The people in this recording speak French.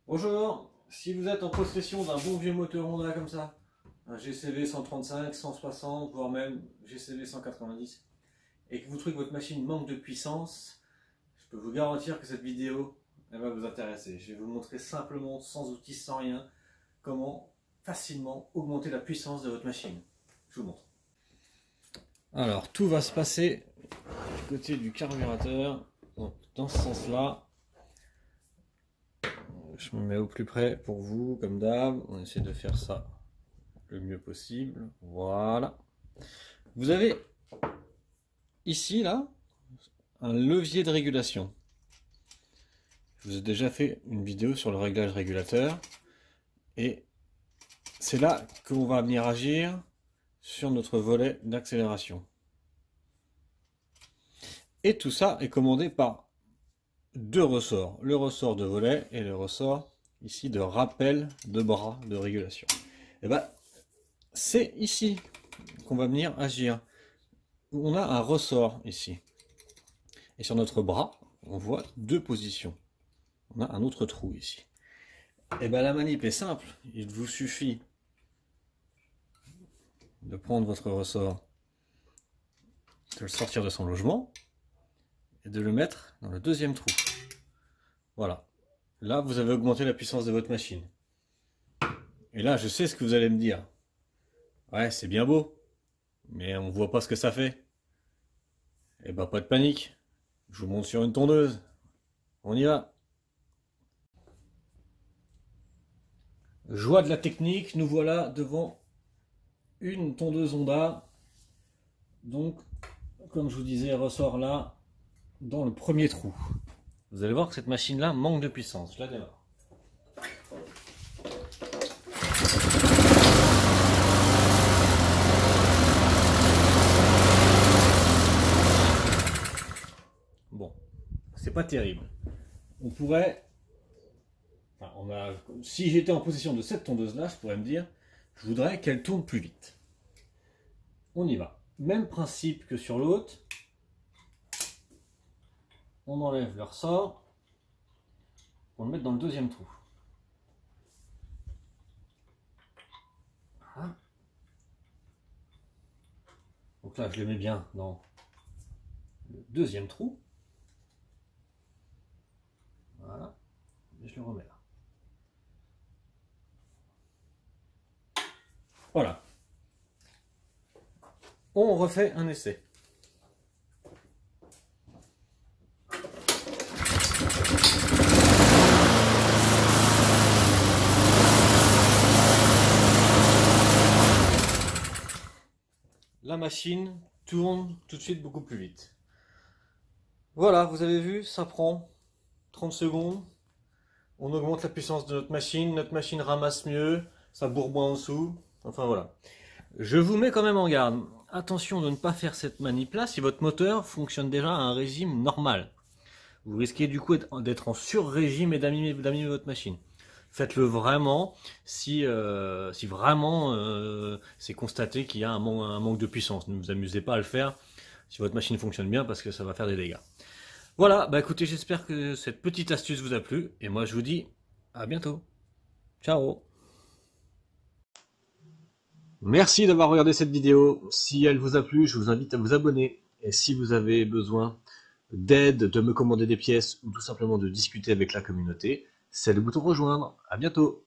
Bonjour, si vous êtes en possession d'un bon vieux moteur Honda comme ça, un GCV 135, 160, voire même GCV 190, et que vous trouvez que votre machine manque de puissance, je peux vous garantir que cette vidéo elle va vous intéresser. Je vais vous montrer simplement, sans outils, sans rien, comment facilement augmenter la puissance de votre machine. Je vous montre. Alors, tout va se passer du côté du carburateur, donc dans ce sens-là. Je me mets au plus près pour vous, comme d'hab. On essaie de faire ça le mieux possible. Voilà. Vous avez ici, là, un levier de régulation. Je vous ai déjà fait une vidéo sur le réglage régulateur. Et c'est là qu'on va venir agir sur notre volet d'accélération. Et tout ça est commandé par deux ressorts, le ressort de volet et le ressort ici de rappel de bras de régulation. Et ben, c'est ici qu'on va venir agir. On a un ressort ici. Et sur notre bras, on voit deux positions. On a un autre trou ici. Et ben, la manip est simple. Il vous suffit de prendre votre ressort, de le sortir de son logement et de le mettre dans le deuxième trou. Voilà. Là, vous avez augmenté la puissance de votre machine. Et là, je sais ce que vous allez me dire. Ouais, c'est bien beau, mais on voit pas ce que ça fait. Eh ben, pas de panique. Je vous monte sur une tondeuse. On y va. Joie de la technique, nous voilà devant une tondeuse Honda. Donc, comme je vous disais, elle ressort là, dans le premier trou. Vous allez voir que cette machine-là manque de puissance. Je la démarre. Bon, c'est pas terrible. On pourrait... Enfin, si j'étais en possession de cette tondeuse-là, je pourrais me dire, je voudrais qu'elle tourne plus vite. On y va. Même principe que sur l'autre. On enlève le ressort pour le mettre dans le deuxième trou. Voilà. Donc là, je le mets bien dans le deuxième trou. Voilà. Et je le remets là. Voilà. On refait un essai. La machine tourne tout de suite beaucoup plus vite. Voilà, vous avez vu, ça prend 30 secondes. On augmente la puissance de notre machine ramasse mieux, ça bourre moins en dessous. Enfin voilà. Je vous mets quand même en garde. Attention de ne pas faire cette manip-là si votre moteur fonctionne déjà à un régime normal. Vous risquez du coup d'être en sur-régime et d'abîmer votre machine. Faites-le vraiment si vraiment c'est constaté qu'il y a un manque de puissance. Ne vous amusez pas à le faire si votre machine fonctionne bien parce que ça va faire des dégâts. Voilà, bah écoutez, j'espère que cette petite astuce vous a plu. Et moi je vous dis à bientôt. Ciao. Merci d'avoir regardé cette vidéo. Si elle vous a plu, je vous invite à vous abonner. Et si vous avez besoin d'aide, de me commander des pièces ou tout simplement de discuter avec la communauté, c'est le bouton rejoindre. À bientôt.